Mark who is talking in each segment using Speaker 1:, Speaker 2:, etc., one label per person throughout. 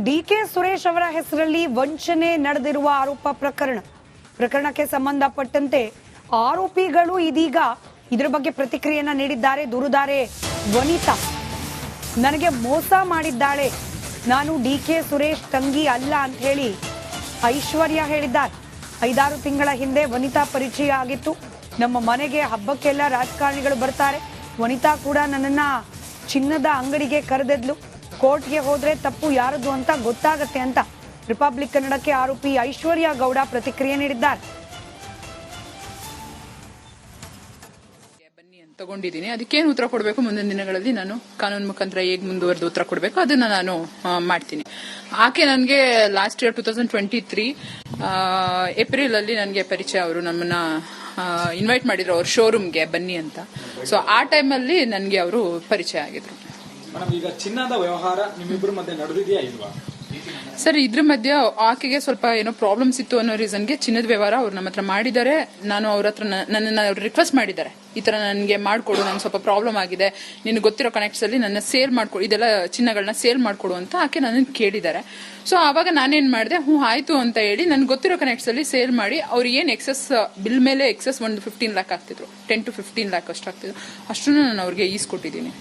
Speaker 1: ಡಿ.ಕೆ. ಸುರೇಶ್ ಅವರ ಹೆಸರಲ್ಲಿ ವಂಚನೆ ನಡೆದಿರುವ ಆರೋಪ ಪ್ರಕರಣಕ್ಕೆ ಸಂಬಂಧಪಟ್ಟಂತೆ ಆರೋಪಿಗಳು ಇದೀಗ ಇದರ ಬಗ್ಗೆ ಪ್ರತಿಕ್ರಿಯೆಯನ್ನ ನೀಡಿದ್ದಾರೆ. ದೂರುದಾರೆ ವನಿತಾ ನನಗೆ ಮೋಸ ಮಾಡಿದ್ದಾಳೆ, ನಾನು ಡಿ.ಕೆ. ಸುರೇಶ್ ತಂಗಿ ಅಲ್ಲ ಅಂತ ಹೇಳಿ ಐಶ್ವರ್ಯ ಹೇಳಿದ್ದಾರೆ. 5-6 ತಿಂಗಳ ಹಿಂದೆ ವನಿತಾ ಪರಿಚಯ ಆಗಿತ್ತು. ನಮ್ಮ ಮನೆಗೆ ಹಬ್ಬಕ್ಕೆಲ್ಲ ರಾಜಕಾರಣಿಗಳು ಬರ್ತಾರೆ. ವನಿತಾ ಕೂಡ ನನ್ನನ್ನ ಚಿನ್ನದ ಅಂಗಡಿಗೆ ಕರೆದಿದ್ಲು. ಕೋರ್ಟ್ಗೆ ಹೋದ್ರೆ ತಪ್ಪು ಯಾರದು ಅಂತ ಗೊತ್ತಾಗತ್ತೆ ಅಂತ ರಿಪಬ್ಲಿಕ್ ಕನ್ನಡಕ್ಕೆ ಆರೋಪಿ ಐಶ್ವರ್ಯ ಗೌಡ ಪ್ರತಿಕ್ರಿಯೆ ನೀಡಿದ್ದಾರೆ.
Speaker 2: ತಗೊಂಡಿದ್ದೀನಿ, ಅದಕ್ಕೇನು ಉತ್ತರ ಕೊಡಬೇಕು ಮುಂದಿನ ದಿನಗಳಲ್ಲಿ ನಾನು ಕಾನೂನು ಮುಖಾಂತರ ಹೇಗೆ ಮುಂದುವರೆದು ಉತ್ತರ ಕೊಡಬೇಕು ಅದನ್ನ ನಾನು ಮಾಡ್ತೀನಿ. ಆಕೆ ನನಗೆ ಲಾಸ್ಟ್ ಇಯರ್ 2023 ಏಪ್ರಿಲ್ ಅಲ್ಲಿ ನನಗೆ ಪರಿಚಯ. ಅವರು ನಮ್ಮನ್ನ ಇನ್ವೈಟ್ ಮಾಡಿದ್ರು ಅವ್ರ ಶೋರೂಮ್ಗೆ ಬನ್ನಿ ಅಂತ. ಸೊ ಆ ಟೈಮಲ್ಲಿ ನನಗೆ ಅವರು ಪರಿಚಯ ಆಗಿದ್ರು.
Speaker 3: ಈಗ ಚಿನ್ನದ ವ್ಯವಹಾರ ನಿಮ್ಮಿಬ್ಬರ ಮಧ್ಯೆ ನಡೆದಿದೆಯಾ ಇಲ್ವಾ?
Speaker 2: ಸರ್, ಇದ್ರ ಮಧ್ಯೆ ಆಕೆಗೆ ಸ್ವಲ್ಪ ಏನೋ ಪ್ರಾಬ್ಲಮ್ಸ್ ಇತ್ತು ಅನ್ನೋ ರೀಸನ್ಗೆ ಚಿನ್ನದ ವ್ಯವಹಾರ ಅವ್ರು ನಮ್ಮ ಹತ್ರ ಮಾಡಿದ್ದಾರೆ. ನಾನು ಅವ್ರ ಹತ್ರ ನನ್ನನ್ನು ರಿಕ್ವೆಸ್ಟ್ ಮಾಡಿದ್ದಾರೆ, ಈ ತರ ನನಗೆ ಮಾಡ್ಕೊಡು, ನಂಗೆ ಸ್ವಲ್ಪ ಪ್ರಾಬ್ಲಮ್ ಆಗಿದೆ, ನಿನ್ಗೆ ಗೊತ್ತಿರೋ ಕನೆಕ್ಟ್ಸ್ ಅಲ್ಲಿ ನನ್ನ ಸೇಲ್ ಮಾಡ್ಕೊಡು, ಇದೆಲ್ಲ ಚಿನ್ನಗಳನ್ನ ಸೇಲ್ ಮಾಡ್ಕೊಡು ಅಂತ ಆಕೆ ನನ್ನನ್ನು ಕೇಳಿದ್ದಾರೆ. ಸೊ ಆವಾಗ ನಾನೇನ್ ಮಾಡಿದೆ, ಆಯ್ತು ಅಂತ ಹೇಳಿ ನನ್ಗೆ ಗೊತ್ತಿರೋ ಕನೆಕ್ಟ್ಸ್ ಅಲ್ಲಿ ಸೇಲ್ ಮಾಡಿ ಅವ್ರು ಏನ್ ಎಕ್ಸೆಸ್ ಬಿಲ್ ಮೇಲೆ ಎಕ್ಸೆಸ್ ಒಂದು 15 lakh ಆಗ್ತಿದ್ರು, 10 to 15 lakh ಅಷ್ಟು ಆಗ್ತಿದ್ರು, ಅಷ್ಟನ್ನು ನಾನು ಅವ್ರಿಗೆ ಈಸ್ಕೊಟ್ಟಿದ್ದೀನಿ.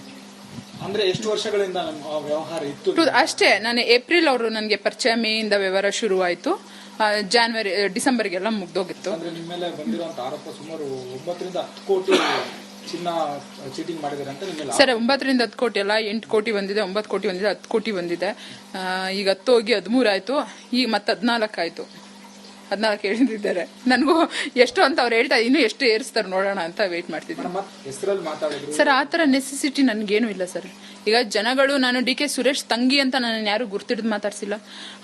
Speaker 3: ಅಂದ್ರೆ ಎಷ್ಟು ವರ್ಷಗಳಿಂದ ವ್ಯವಹಾರ ಇತ್ತು?
Speaker 2: ಅಷ್ಟೇ, ನಾನು ಏಪ್ರಿಲ್ ಅವರು ನನಗೆ ಪರಿಚಯ, ಮೇ ಇಂದ ವ್ಯವಹಾರ ಶುರು ಆಯ್ತು, ಜಾನ್ವರಿ ಡಿಸೆಂಬರ್ಗೆಲ್ಲ ಮುಗ್ದೋಗಿತ್ತು.
Speaker 3: ಅಂದ್ರೆ ನಿಮ್ಮ ಮೇಲೆ ಬಂದಿರುವಂತ ಆರೋಪ ಸುಮಾರು 9 ರಿಂದ 10 ಕೋಟಿ ಚಿನ್ನ ಚೀಟಿಂಗ್ ಮಾಡಿದ್ದಾರೆ ಅಂತ ನಿಮ್ಮ
Speaker 2: ಸರ್. 9 ರಿಂದ 10 ಕೋಟಿ ಅಲ್ಲ, 8 ಕೋಟಿ ಬಂದಿದೆ, 9 ಕೋಟಿ ಬಂದಿದೆ, 10 ಕೋಟಿ ಬಂದಿದೆ. ಈಗ 10 ಹೋಗಿ 13 ಆಯ್ತು, ಈಗ ಮತ್ತೆ 14 ಆಯ್ತು. 14 ಹೇಳಿದ್ದಾರೆ. ನನಗೂ ಎಷ್ಟು ಅಂತ ಅವ್ರು ಹೇಳ್ತಾ ಇನ್ನು ಎಷ್ಟು ಏರಿಸ್ತಾರೆ ನೋಡೋಣ ಅಂತ ವೇಟ್ ಮಾಡ್ತಿದ್ದೀನಿ. ಸರ್, ಆ ತರ ನೆಸೆಸಿಟಿ ನನ್ಗೇನು ಇಲ್ಲ ಸರ್. ಈಗ ಜನಗಳು ನಾನು ಡಿ.ಕೆ. ಸುರೇಶ್ ತಂಗಿ ಅಂತ ನನ್ನ ಯಾರು ಗುರ್ತಿಡಿದು ಮಾತಾಡ್ಸಿಲ್ಲ.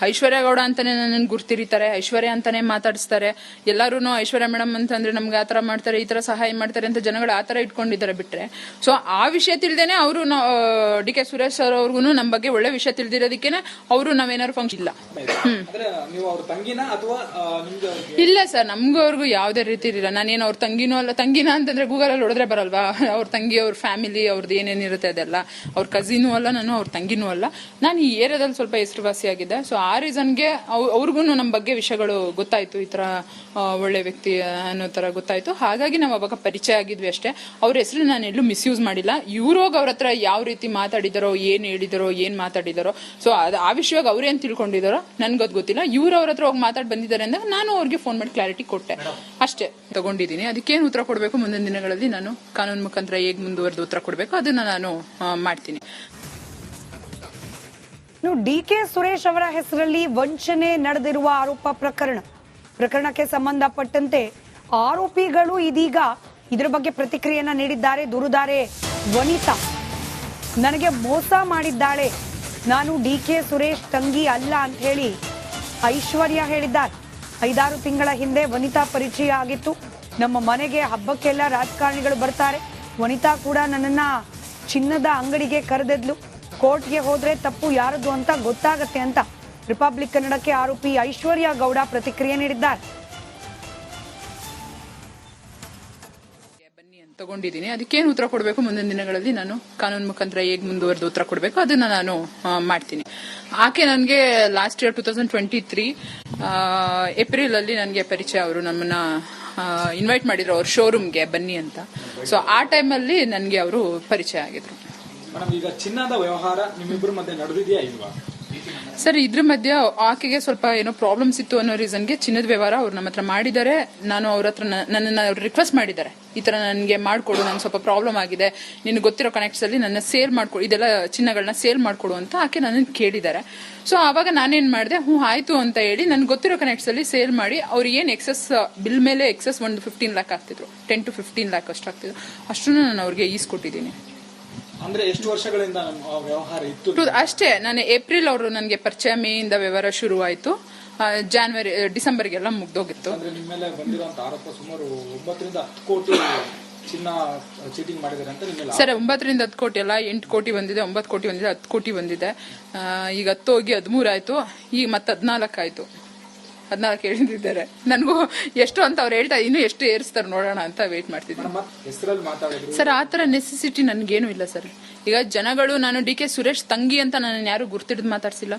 Speaker 2: ಐಶ್ವರ್ಯ ಗೌಡ ಅಂತಾನೆ ನನ್ನ ಗುರ್ತಿರಿತಾರೆ, ಐಶ್ವರ್ಯ ಅಂತಾನೆ ಮಾತಾಡಿಸ್ತಾರೆ. ಎಲ್ಲಾರು ಐಶ್ವರ್ಯ ಮೇಡಮ್ ಅಂತಂದ್ರೆ ನಮ್ಗೆ ಆತರ ಮಾಡ್ತಾರೆ, ಈ ತರ ಸಹಾಯ ಮಾಡ್ತಾರೆ ಅಂತ ಜನಗಳು ಆತರ ಇಟ್ಕೊಂಡಿದ್ದಾರೆ ಬಿಟ್ರೆ. ಸೊ ಆ ವಿಷಯ ತಿಳಿದೇನೆ ಅವರು ಡಿ.ಕೆ. ಸುರೇಶ್ ಸರ್ ಅವ್ರಿಗೂ ನಮ್ಮ ಬಗ್ಗೆ ಒಳ್ಳೆ ವಿಷಯ ತಿಳಿದಿರೋದಕ್ಕೇನೆ ಅವರು ನಾವೇನಾದ್ರು ಫಂಕ್ಷನ್ ಇಲ್ಲ. ಇಲ್ಲ ಸರ್, ನಮ್ಗೂ ಅವ್ರಿಗೂ ಯಾವ್ದೇ ರೀತಿ ಇರಲಿಲ್ಲ. ನಾನೇನು ಅವ್ರ ತಂಗಿನೂ ಅಲ್ಲ. ತಂಗಿನ ಅಂತಂದ್ರೆ ಗೂಗಲ್ ಅಲ್ಲಿ ಹೊಡೆದ್ರೆ ಬರಲ್ವಾ, ಅವ್ರ ತಂಗಿ, ಅವ್ರ ಫ್ಯಾಮಿಲಿ, ಅವ್ರದ್ದು ಏನೇನಿರುತ್ತೆ ಅದೆಲ್ಲ. ಅವ್ರ ಕಸಿನೂ ಅಲ್ಲ, ನಾನು ಅವ್ರ ತಂಗಿನೂ ಅಲ್ಲ. ನಾನು ಈ ಏರಿಯಾದಲ್ಲಿ ಸ್ವಲ್ಪ ಹೆಸರುವಾಸಿಯಾಗಿದ್ದೆ. ಸೊ ಆ ರೀಸನ್ಗೆ ಅವ್ರಿಗೂ ನಮ್ಮ ಬಗ್ಗೆ ವಿಷಯಗಳು ಗೊತ್ತಾಯ್ತು, ಈ ತರ ಒಳ್ಳೆ ವ್ಯಕ್ತಿ ಅನ್ನೋ ತರ ಗೊತ್ತಾಯ್ತು. ಹಾಗಾಗಿ ನಾವು ಅವಾಗ ಪರಿಚಯ ಆಗಿದ್ವಿ ಅಷ್ಟೇ. ಅವ್ರ ಹೆಸರು ನಾನು ಎಲ್ಲೂ ಮಿಸ್ಯೂಸ್ ಮಾಡಿಲ್ಲ. ಇವ್ರೋಗ ಅವ್ರ ಹತ್ರ ಯಾವ ರೀತಿ ಮಾತಾಡಿದಾರೋ, ಏನ್ ಹೇಳಿದಾರೋ, ಏನ್ ಮಾತಾಡಿದಾರೋ, ಸೊ ಆ ವಿಷಯವಾಗಿ ಅವ್ರೇನ್ ತಿಳ್ಕೊಂಡಿದಾರೋ ನನ್ಗದ್ ಗೊತ್ತಿಲ್ಲ. ಇವ್ರು ಅವ್ರ ಹತ್ರ ಹೋಗಿ ಮಾತಾಡಿ ಬಂದಿದ್ದಾರೆ ಅಂದಾಗ ನಾನು ಅವ್ರಿಗೆ ಫೋನ್ ಮಾಡಿ ಕ್ಲಾರಿಟಿ ಕೊಟ್ಟೆ ಅಷ್ಟೇ. ತಗೊಂಡಿದ್ದೀನಿ, ಅದಕ್ಕೇನು ಉತ್ತರ ಕೊಡಬೇಕು ಮುಂದಿನ ದಿನಗಳಲ್ಲಿ ನಾನು ಕಾನೂನು ಮುಖಾಂತರ ಹೇಗೆ ಮುಂದುವರೆದು ಉತ್ತರ ಕೊಡಬೇಕು ಅದನ್ನ ನಾನು ಮಾಡ್ತೀನಿ.
Speaker 1: ಡಿ.ಕೆ. ಸುರೇಶ್ ಅವರ ಹೆಸರಲ್ಲಿ ವಂಚನೆ ನಡೆದಿರುವ ಆರೋಪ ಪ್ರಕರಣಕ್ಕೆ ಸಂಬಂಧಪಟ್ಟಂತೆ ಆರೋಪಿಗಳು ಇದೀಗ ಇದರ ಬಗ್ಗೆ ಪ್ರತಿಕ್ರಿಯೆಯನ್ನ ನೀಡಿದ್ದಾರೆ. ದೂರುದಾರೆ ವನಿತಾ ನನಗೆ ಮೋಸ ಮಾಡಿದ್ದಾಳೆ, ನಾನು ಡಿ.ಕೆ. ಸುರೇಶ್ ತಂಗಿ ಅಲ್ಲ ಅಂತ ಹೇಳಿ ಐಶ್ವರ್ಯ ಹೇಳಿದ್ದಾರೆ. 5-6 ತಿಂಗಳ ಹಿಂದೆ ವನಿತಾ ಪರಿಚಯ ಆಗಿತ್ತು. ನಮ್ಮ ಮನೆಗೆ ಹಬ್ಬಕ್ಕೆಲ್ಲ ರಾಜಕಾರಣಿಗಳು ಬರ್ತಾರೆ. ವನಿತಾ ಕೂಡ ನನ್ನನ್ನ ಚಿನ್ನದ ಅಂಗಡಿಗೆ ಕರೆದಿದ್ಲು. ಕೋರ್ಟ್ಗೆ ಹೋದ್ರೆ ತಪ್ಪು ಯಾರದು ಅಂತ ಗೊತ್ತಾಗತ್ತೆ ಅಂತ ರಿಪಬ್ಲಿಕ್ ಕನ್ನಡಕ್ಕೆ ಆರೋಪಿ ಐಶ್ವರ್ಯ ಗೌಡ ಪ್ರತಿಕ್ರಿಯೆ ನೀಡಿದ್ದಾರೆ.
Speaker 2: ತಗೊಂಡಿದ್ದೀನಿ, ಅದಕ್ಕೇನು ಉತ್ತರ ಕೊಡಬೇಕು ಮುಂದಿನ ದಿನಗಳಲ್ಲಿ ನಾನು ಕಾನೂನು ಮುಖಾಂತರ ಹೇಗೆ ಮುಂದುವರೆದು ಉತ್ತರ ಕೊಡಬೇಕು ಅದನ್ನ ನಾನು ಮಾಡ್ತೀನಿ. ಆಕೆ ನನಗೆ ಲಾಸ್ಟ್ ಇಯರ್ 2023 ಏಪ್ರಿಲ್ ಅಲ್ಲಿ ನನಗೆ ಪರಿಚಯ. ಅವರು ನಮ್ಮನ್ನ ಇನ್ವೈಟ್ ಮಾಡಿದ್ರು ಅವ್ರ ಶೋರೂಮ್ಗೆ ಬನ್ನಿ ಅಂತ. ಸೊ ಆ ಟೈಮಲ್ಲಿ ನನಗೆ ಅವರು ಪರಿಚಯ ಆಗಿದ್ರು.
Speaker 3: ಈಗ ಚಿನ್ನದ ವ್ಯವಹಾರ ನಿಮ್ಮಿಬ್ಬರ ಮಧ್ಯೆ ನಡೆದಿದೆಯಾ ಇಲ್ವಾ?
Speaker 2: ಸರ್, ಇದ್ರ ಮಧ್ಯೆ ಆಕೆಗೆ ಸ್ವಲ್ಪ ಏನೋ ಪ್ರಾಬ್ಲಮ್ಸ್ ಇತ್ತು ಅನ್ನೋ ರೀಸನ್ಗೆ ಚಿನ್ನದ ವ್ಯವಹಾರ ಅವ್ರು ನಮ್ಮ ಹತ್ರ ಮಾಡಿದ್ದಾರೆ. ನಾನು ಅವ್ರ ಹತ್ರ ನನ್ನನ್ನು ರಿಕ್ವೆಸ್ಟ್ ಮಾಡಿದ್ದಾರೆ, ಈ ತರ ನನಗೆ ಮಾಡ್ಕೊಡು, ನಂಗೆ ಸ್ವಲ್ಪ ಪ್ರಾಬ್ಲಮ್ ಆಗಿದೆ, ನಿನ್ಗೆ ಗೊತ್ತಿರೋ ಕನೆಕ್ಟ್ಸ್ ಅಲ್ಲಿ ನನ್ನ ಸೇಲ್ ಮಾಡ್ಕೊಡು, ಇದೆಲ್ಲ ಚಿನ್ನಗಳನ್ನ ಸೇಲ್ ಮಾಡ್ಕೊಡು ಅಂತ ಆಕೆ ನನ್ನನ್ನು ಕೇಳಿದ್ದಾರೆ. ಸೊ ಆವಾಗ ನಾನೇನ್ ಮಾಡಿದೆ, ಆಯ್ತು ಅಂತ ಹೇಳಿ ನನ್ಗೆ ಗೊತ್ತಿರೋ ಕನೆಕ್ಟ್ಸ್ ಅಲ್ಲಿ ಸೇಲ್ ಮಾಡಿ ಅವ್ರು ಏನ್ ಎಕ್ಸೆಸ್ ಬಿಲ್ ಮೇಲೆ ಎಕ್ಸೆಸ್ ಒಂದು 15 lakh ಆಗ್ತಿದ್ರು, 10 to 15 lakh ಅಷ್ಟು ಆಗ್ತಿದ್ರು, ಅಷ್ಟನ್ನು ನಾನು ಅವ್ರಿಗೆ ಈಸ್ಕೊಟ್ಟಿದ್ದೀನಿ.
Speaker 3: ಅಂದ್ರೆ ಎಷ್ಟು ವರ್ಷಗಳಿಂದ ವ್ಯವಹಾರ ಇತ್ತು?
Speaker 4: ಅಷ್ಟೇ, ನಾನು ಏಪ್ರಿಲ್ ಅವರು ನನಗೆ ಪರಿಚಯ, ಮೇ ಇಂದ ವ್ಯವಹಾರ ಶುರು ಆಯ್ತು, ಜಾನ್ವರಿ ಡಿಸೆಂಬರ್ಗೆಲ್ಲ ಮುಗ್ದೋಗಿತ್ತು.
Speaker 3: ಅಂದ್ರೆ ನಿಮ್ಮ ಮೇಲೆ ಬಂದಿರುವಂತ ಆರೋಪ ಸುಮಾರು 9 ರಿಂದ 10 ಕೋಟಿ ಚಿನ್ನ ಚೀಟಿಂಗ್ ಮಾಡಿದ್ದಾರೆ ಅಂತ ನಿಮ್ಮ
Speaker 2: ಸರ್. 9 ರಿಂದ 10 ಕೋಟಿ ಅಲ್ಲ, 8 ಕೋಟಿ ಬಂದಿದೆ, 9 ಕೋಟಿ ಬಂದಿದೆ, 10 ಕೋಟಿ ಬಂದಿದೆ. ಈಗ 10 ಹೋಗಿ 13 ಆಯ್ತು, ಈಗ ಮತ್ತೆ 14 ಆಯ್ತು. 14 ಹೇಳಿದ್ದಾರೆ. ನನಗೂ ಎಷ್ಟು ಅಂತ ಅವ್ರು ಹೇಳ್ತಾ ಇನ್ನು ಎಷ್ಟು ಏರಿಸ್ತಾರೆ ನೋಡೋಣ ಅಂತ ವೇಟ್ ಮಾಡ್ತಿದ್ದೀನಿ.
Speaker 3: ಹೆಸರಲ್ಲಿ ಮಾತಾಡಿದ್ರು
Speaker 2: ಸರ್. ಆ ತರ ನೆಸೆಸಿಟಿ ನನ್ಗೇನು ಇಲ್ಲ ಸರ್. ಈಗ ಜನಗಳು ನಾನು ಡಿ ಕೆ ಸುರೇಶ್ ತಂಗಿ ಅಂತ ನನ್ನ ಯಾರು ಗುರ್ತಿಡ್ದು ಮಾತಾಡ್ಸಿಲ್ಲ.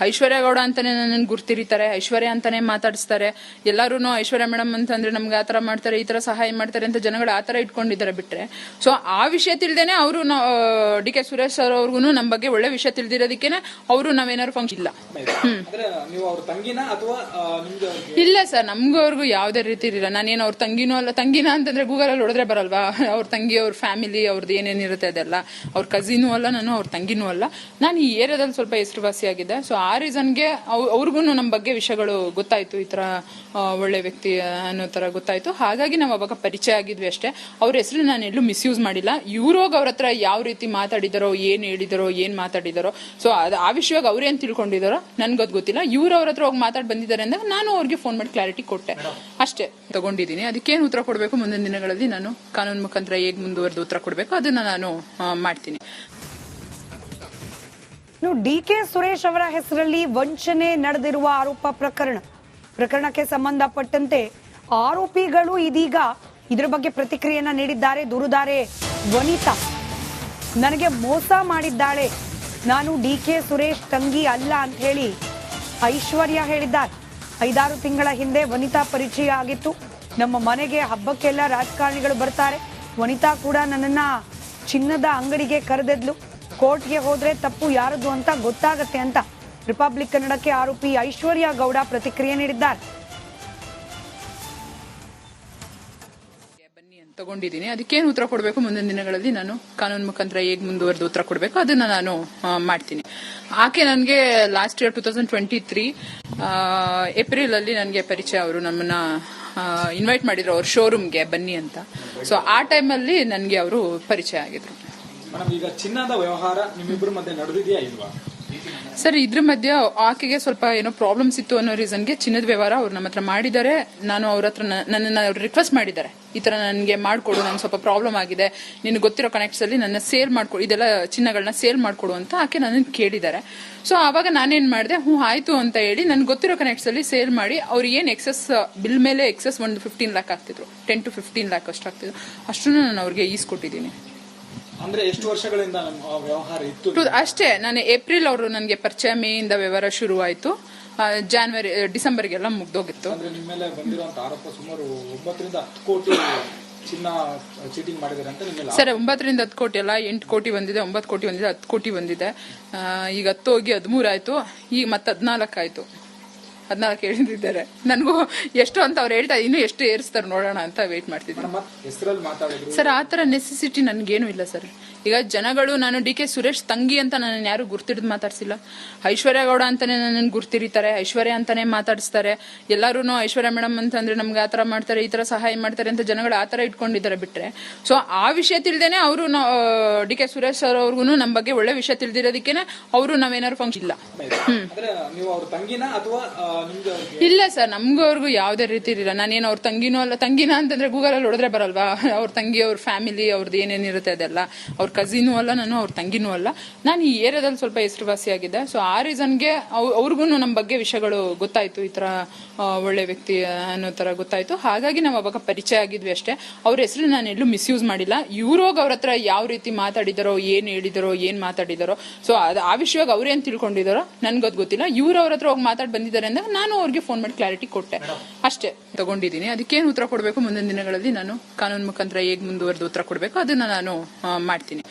Speaker 2: ಐಶ್ವರ್ಯ ಗೌಡ ಅಂತಾನೆ ನನ್ನ ಗುರ್ತಿರಿತಾರೆ, ಐಶ್ವರ್ಯ ಅಂತಾನೆ ಮಾತಾಡಿಸ್ತಾರೆ. ಎಲ್ಲಾರು ಐಶ್ವರ್ಯ ಮೇಡಮ್ ಅಂತಂದ್ರೆ ನಮ್ಗೆ ಆತರ ಮಾಡ್ತಾರೆ, ಈ ತರ ಸಹಾಯ ಮಾಡ್ತಾರೆ ಅಂತ ಜನಗಳು ಆತರ ಇಟ್ಕೊಂಡಿದ್ದಾರೆ ಬಿಟ್ರೆ. ಸೊ ಆ ವಿಷಯ ತಿಳ್ದೇನೆ ಅವರು ಡಿ ಕೆ ಸುರೇಶ್ ಸರ್ ಅವ್ರಿಗೂ ನಮ್ಮ ಬಗ್ಗೆ ಒಳ್ಳೆ ವಿಷಯ ತಿಳಿದಿರೋದಕ್ಕೇನೆ ಅವರು ನಾವೇನಾದ್ರು ಫಂಕ್ಷನ್ ಇಲ್ಲ. ಇಲ್ಲ ಸರ್, ನಮ್ಗೂ ಅವ್ರಿಗೂ ಯಾವ್ದೇ ರೀತಿ ಇರಲಿಲ್ಲ. ನಾನೇನು ಅವ್ರ ತಂಗಿನೂ ಅಲ್ಲ. ತಂಗಿನ ಅಂತಂದ್ರೆ ಗೂಗಲ್ ಅಲ್ಲಿ ಹೊಡೆದ್ರೆ ಬರಲ್ವಾ, ಅವ್ರ ತಂಗಿ ಅವ್ರ ಫ್ಯಾಮಿಲಿ ಅವ್ರದ್ದು ಏನೇನಿರುತ್ತೆ ಅದೆಲ್ಲ. ಅವ್ರ ಕಸಿನೂ ಅಲ್ಲ, ನಾನು ಅವ್ರ ತಂಗಿನೂ ಅಲ್ಲ. ನಾನು ಈ ಏರಿಯಾದಲ್ಲಿ ಸ್ವಲ್ಪ ಹೆಸರುವಾಸಿಯಾಗಿದ್ದೆ. ಸೊ ಆ ರೀಸನ್ಗೆ ಅವ್ರಿಗೂ ನಮ್ಮ ಬಗ್ಗೆ ವಿಷಯಗಳು ಗೊತ್ತಾಯ್ತು, ಈ ತರ ಒಳ್ಳೆ ವ್ಯಕ್ತಿ ಅನ್ನೋ ತರ ಗೊತ್ತಾಯ್ತು. ಹಾಗಾಗಿ ನಾವು ಅವಾಗ ಪರಿಚಯ ಆಗಿದ್ವಿ ಅಷ್ಟೇ. ಅವ್ರ ಹೆಸರು ನಾನು ಎಲ್ಲೂ ಮಿಸ್ಯೂಸ್ ಮಾಡಿಲ್ಲ. ಇವ್ರೋಗ ಅವ್ರ ಹತ್ರ ಯಾವ ರೀತಿ ಮಾತಾಡಿದಾರೋ, ಏನ್ ಹೇಳಿದಾರೋ, ಏನ್ ಮಾತಾಡಿದಾರೋ, ಸೊ ಆ ವಿಷಯವಾಗಿ ಅವ್ರೇನ್ ತಿಳ್ಕೊಂಡಿದಾರೋ ನನ್ಗದ್ ಗೊತ್ತಿಲ್ಲ. ಇವ್ರು ಅವ್ರ ಹತ್ರ ಹೋಗಿ ಮಾತಾಡಿ ಬಂದಿದ್ದಾರೆ ಅಂದಾಗ ನಾನು ಅವ್ರಿಗೆ ಫೋನ್ ಮಾಡಿ ಕ್ಲಾರಿಟಿ ಕೊಟ್ಟೆ ಅಷ್ಟೇ. ತಗೊಂಡಿದ್ದೀನಿ. ಅದಕ್ಕೇನು ಉತ್ತರ ಕೊಡಬೇಕು ಮುಂದಿನ ದಿನಗಳಲ್ಲಿ ನಾನು ಕಾನೂನು ಮುಖಾಂತರ ಹೇಗೆ ಮುಂದುವರೆದು ಉತ್ತರ ಕೊಡಬೇಕು ಅದನ್ನ ನಾನು ಮಾಡ್ತೀನಿ.
Speaker 1: ಡಿ ಕೆ ಸುರೇಶ್ ಅವರ ಹೆಸರಲ್ಲಿ ವಂಚನೆ ನಡೆದಿರುವ ಆರೋಪ ಪ್ರಕರಣಕ್ಕೆ ಸಂಬಂಧಪಟ್ಟಂತೆ ಆರೋಪಿಗಳು ಇದೀಗ ಇದರ ಬಗ್ಗೆ ಪ್ರತಿಕ್ರಿಯೆಯನ್ನ ನೀಡಿದ್ದಾರೆ. ದೂರುದಾರೆ ವನಿತಾ ನನಗೆ ಮೋಸ ಮಾಡಿದ್ದಾಳೆ, ನಾನು ಡಿ ಕೆ ಸುರೇಶ್ ತಂಗಿ ಅಲ್ಲ ಅಂತ ಹೇಳಿ ಐಶ್ವರ್ಯ ಹೇಳಿದ್ದಾರೆ. 5-6 ತಿಂಗಳ ಹಿಂದೆ ವನಿತಾ ಪರಿಚಯ ಆಗಿತ್ತು. ನಮ್ಮ ಮನೆಗೆ ಹಬ್ಬಕ್ಕೆಲ್ಲ ರಾಜಕಾರಣಿಗಳು ಬರ್ತಾರೆ. ವನಿತಾ ಕೂಡ ನನ್ನನ್ನ ಚಿನ್ನದ ಅಂಗಡಿಗೆ ಕರೆದಿದ್ಲು. ಕೋರ್ಟ್ಗೆ ಹೋದ್ರೆ ತಪ್ಪು ಯಾರದು ಅಂತ ಗೊತ್ತಾಗತ್ತೆ ಅಂತ ರಿಪಬ್ಲಿಕ್ ಕನ್ನಡಕ್ಕೆ ಆರೋಪಿ ಐಶ್ವರ್ಯ ಗೌಡ ಪ್ರತಿಕ್ರಿಯೆ ನೀಡಿದ್ದಾರೆ.
Speaker 2: ತಗೊಂಡಿದ್ದೀನಿ. ಅದಕ್ಕೇನು ಉತ್ತರ ಕೊಡಬೇಕು ಮುಂದಿನ ದಿನಗಳಲ್ಲಿ ನಾನು ಕಾನೂನು ಮುಖಾಂತರ ಹೇಗೆ ಮುಂದುವರೆದು ಉತ್ತರ ಕೊಡಬೇಕು ಅದನ್ನ ನಾನು ಮಾಡ್ತೀನಿ. ಆಕೆ ನನಗೆ ಲಾಸ್ಟ್ ಇಯರ್ 2023 ಏಪ್ರಿಲ್ ಅಲ್ಲಿ ನನಗೆ ಪರಿಚಯ. ಅವರು ನಮ್ಮನ್ನ ಇನ್ವೈಟ್ ಮಾಡಿದ್ರು ಅವ್ರ ಶೋರೂಮ್ಗೆ ಬನ್ನಿ ಅಂತ. ಸೊ ಆ ಟೈಮಲ್ಲಿ ನನಗೆ ಅವರು ಪರಿಚಯ ಆಗಿದ್ರು.
Speaker 3: ಈಗ ಚಿನ್ನದ ವ್ಯವಹಾರ ನಿಮ್ಮಿಬ್ಬರ ಮಧ್ಯೆ ನಡೆದಿದೆಯಾ ಇಲ್ವಾ?
Speaker 2: ಸರ್, ಇದ್ರ ಮಧ್ಯೆ ಆಕೆಗೆ ಸ್ವಲ್ಪ ಏನೋ ಪ್ರಾಬ್ಲಮ್ಸ್ ಇತ್ತು ಅನ್ನೋ ರೀಸನ್ಗೆ ಚಿನ್ನದ ವ್ಯವಹಾರ ಅವ್ರು ನಮ್ಮ ಹತ್ರ ಮಾಡಿದ್ದಾರೆ. ನಾನು ಅವ್ರ ಹತ್ರ ನನ್ನನ್ನು ರಿಕ್ವೆಸ್ಟ್ ಮಾಡಿದ್ದಾರೆ, ಈ ತರ ನನಗೆ ಮಾಡ್ಕೊಡು, ನಂಗೆ ಸ್ವಲ್ಪ ಪ್ರಾಬ್ಲಮ್ ಆಗಿದೆ, ನಿನ್ಗೆ ಗೊತ್ತಿರೋ ಕನೆಕ್ಟ್ಸ್ ಅಲ್ಲಿ ನನ್ನ ಸೇಲ್ ಮಾಡ್ಕೊಡು, ಇದೆಲ್ಲ ಚಿನ್ನಗಳನ್ನ ಸೇಲ್ ಮಾಡ್ಕೊಡು ಅಂತ ಆಕೆ ನನ್ನನ್ನು ಕೇಳಿದ್ದಾರೆ. ಸೊ ಆವಾಗ ನಾನೇನ್ ಮಾಡಿದೆ, ಆಯ್ತು ಅಂತ ಹೇಳಿ ನನ್ಗೆ ಗೊತ್ತಿರೋ ಕನೆಕ್ಟ್ಸ್ ಅಲ್ಲಿ ಸೇಲ್ ಮಾಡಿ ಅವ್ರು ಏನ್ ಎಕ್ಸೆಸ್ ಬಿಲ್ ಮೇಲೆ ಎಕ್ಸೆಸ್ ಒಂದು 15 lakhs ಆಗ್ತಿದ್ರು, 10 to 15 lakhs ಅಷ್ಟು ಆಗ್ತಿದ್ರು, ಅಷ್ಟನ್ನು ನಾನು ಅವ್ರಿಗೆ ಈಸ್ಕೊಟ್ಟಿದ್ದೀನಿ.
Speaker 3: ಅಂದ್ರೆ ಎಷ್ಟು ವರ್ಷಗಳಿಂದ ವ್ಯವಹಾರ ಇತ್ತು?
Speaker 2: ಅಷ್ಟೇ, ನಾನು ಏಪ್ರಿಲ್ ಅವರು ನನಗೆ ಪರಿಚಯ, ಮೇ ಇಂದ ವ್ಯವಹಾರ ಶುರುವಾಯಿತು, ಡಿಸೆಂಬರ್ಗೆಲ್ಲ ಮುಗ್ದೋಗಿತ್ತು.
Speaker 3: ಅಂದ್ರೆ ನಿಮ್ಮ ಮೇಲೆ ಬಂದಿರುವಂತ ಆರೋಪ ಸುಮಾರು 9 ರಿಂದ 10 ಕೋಟಿ ಚಿನ್ನ ಚೀಟಿಂಗ್ ಮಾಡಿದ್ದಾರೆ ಅಂತ ನಿಮ್ಮ ಮೇಲೆ.
Speaker 2: ಸರ್, 9 ರಿಂದ 10 ಕೋಟಿ ಅಲ್ಲ, 8 ಕೋಟಿ ಬಂದಿದೆ, 9 ಕೋಟಿ ಬಂದಿದೆ, 10 ಕೋಟಿ ಬಂದಿದೆ. ಈಗ 10 ಹೋಗಿ 13 ಆಯ್ತು, ಈಗ ಮತ್ತೆ 14 ಆಯ್ತು. 14 ಹೇಳಿದ್ದಾರೆ. ನನಗೂ ಎಷ್ಟು ಅಂತ ಅವ್ರು ಹೇಳ್ತಾ, ಇನ್ನು ಎಷ್ಟು ಏರಿಸ್ತಾರೆ ನೋಡೋಣ ಅಂತ ವೇಟ್ ಮಾಡ್ತಿದ್ದೀನಿ. ಸರ್, ಆ ತರ ನೆಸೆಸಿಟಿ ನನ್ಗೇನು ಇಲ್ಲ ಸರ್. ಈಗ ಜನಗಳು ನಾನು ಡಿ ಕೆ ಸುರೇಶ್ ತಂಗಿ ಅಂತ ನನ್ನ ಯಾರು ಗುರ್ತಿಡ್ದು ಮಾತಾಡ್ಸಿಲ್ಲ. ಐಶ್ವರ್ಯ ಗೌಡ ಅಂತಾನೆ ನನ್ನ ಗುರ್ತಿರಿತಾರೆ, ಐಶ್ವರ್ಯ ಅಂತಾನೆ ಮಾತಾಡಿಸ್ತಾರೆ. ಎಲ್ಲಾರು ಐಶ್ವರ್ಯ ಮೇಡಮ್ ಅಂತಂದ್ರೆ ನಮ್ಗೆ ಆತರ ಮಾಡ್ತಾರೆ, ಈ ತರ ಸಹಾಯ ಮಾಡ್ತಾರೆ ಅಂತ ಜನಗಳು ಆತರ ಇಟ್ಕೊಂಡಿದ್ದಾರೆ ಬಿಟ್ರೆ. ಸೊ ಆ ವಿಷಯ ತಿಳ್ದೇನೆ ಅವರು ಡಿ ಕೆ ಸುರೇಶ್ ಸರ್ ಅವ್ರಿಗೂ ನಮ್ಮ ಬಗ್ಗೆ ಒಳ್ಳೆ ವಿಷಯ ತಿಳಿದಿರೋದಕ್ಕೇನೆ ಅವರು ನಾವೇನಾದ್ರು ಫಂಕ್ಷನ್ ಇಲ್ಲ. ಇಲ್ಲ ಸರ್, ನಮ್ಗೂ ಅವ್ರಿಗೂ ಯಾವ್ದೇ ರೀತಿ ಇರಲಿಲ್ಲ. ನಾನೇನು ಅವ್ರ ತಂಗಿನೂ ಅಲ್ಲ. ತಂಗಿನ ಅಂತಂದ್ರೆ ಗೂಗಲ್ ಅಲ್ಲಿ ಹೊಡೆದ್ರೆ ಬರಲ್ವಾ, ಅವ್ರ ತಂಗಿ ಅವ್ರ ಫ್ಯಾಮಿಲಿ ಅವ್ರದ್ದು ಏನೇನಿರುತ್ತೆ ಅದೆಲ್ಲ. ಅವ್ರ ಕಸಿನೂ ಅಲ್ಲ, ನಾನು ಅವ್ರ ತಂಗಿನೂ ಅಲ್ಲ. ನಾನು ಈ ಏರಿಯಾದಲ್ಲಿ ಸ್ವಲ್ಪ ಹೆಸರುವಾಸಿಯಾಗಿದ್ದೆ. ಸೊ ಆ ರೀಸನ್ಗೆ ಅವ್ರಿಗೂ ನಮ್ಮ ಬಗ್ಗೆ ವಿಷಯಗಳು ಗೊತ್ತಾಯ್ತು, ಈ ತರ ಒಳ್ಳೆ ವ್ಯಕ್ತಿ ಅನ್ನೋ ತರ ಗೊತ್ತಾಯ್ತು. ಹಾಗಾಗಿ ನಾವು ಅವಾಗ ಪರಿಚಯ ಆಗಿದ್ವಿ ಅಷ್ಟೇ. ಅವ್ರ ಹೆಸರು ನಾನು ಎಲ್ಲೂ ಮಿಸ್ಯೂಸ್ ಮಾಡಿಲ್ಲ. ಇವ್ರೋಗ ಅವ್ರ ಹತ್ರ ಯಾವ ರೀತಿ ಮಾತಾಡಿದಾರೋ, ಏನ್ ಹೇಳಿದಾರೋ, ಏನ್ ಮಾತಾಡಿದಾರೋ, ಸೊ ಆ ವಿಷಯವಾಗಿ ಅವ್ರೇನ್ ತಿಳ್ಕೊಂಡಿದಾರೋ ನನ್ಗದ್ ಗೊತ್ತಿಲ್ಲ. ಇವ್ರು ಅವ್ರ ಹತ್ರ ಹೋಗಿ ಮಾತಾಡಿ ಬಂದಿದ್ದಾರೆ ಅಂದಾಗ ನಾನು ಅವ್ರಿಗೆ ಫೋನ್ ಮಾಡಿ ಕ್ಲಾರಿಟಿ ಕೊಟ್ಟೆ ಅಷ್ಟೇ. ತಗೊಂಡಿದ್ದೀನಿ. ಅದಕ್ಕೇನು ಉತ್ತರ ಕೊಡಬೇಕು ಮುಂದಿನ ದಿನಗಳಲ್ಲಿ ನಾನು ಕಾನೂನು ಮುಖಾಂತರ ಹೇಗೆ ಮುಂದುವರೆದು ಉತ್ತರ ಕೊಡಬೇಕು ಅದನ್ನ ನಾನು ಮಾಡ್ತೀನಿ.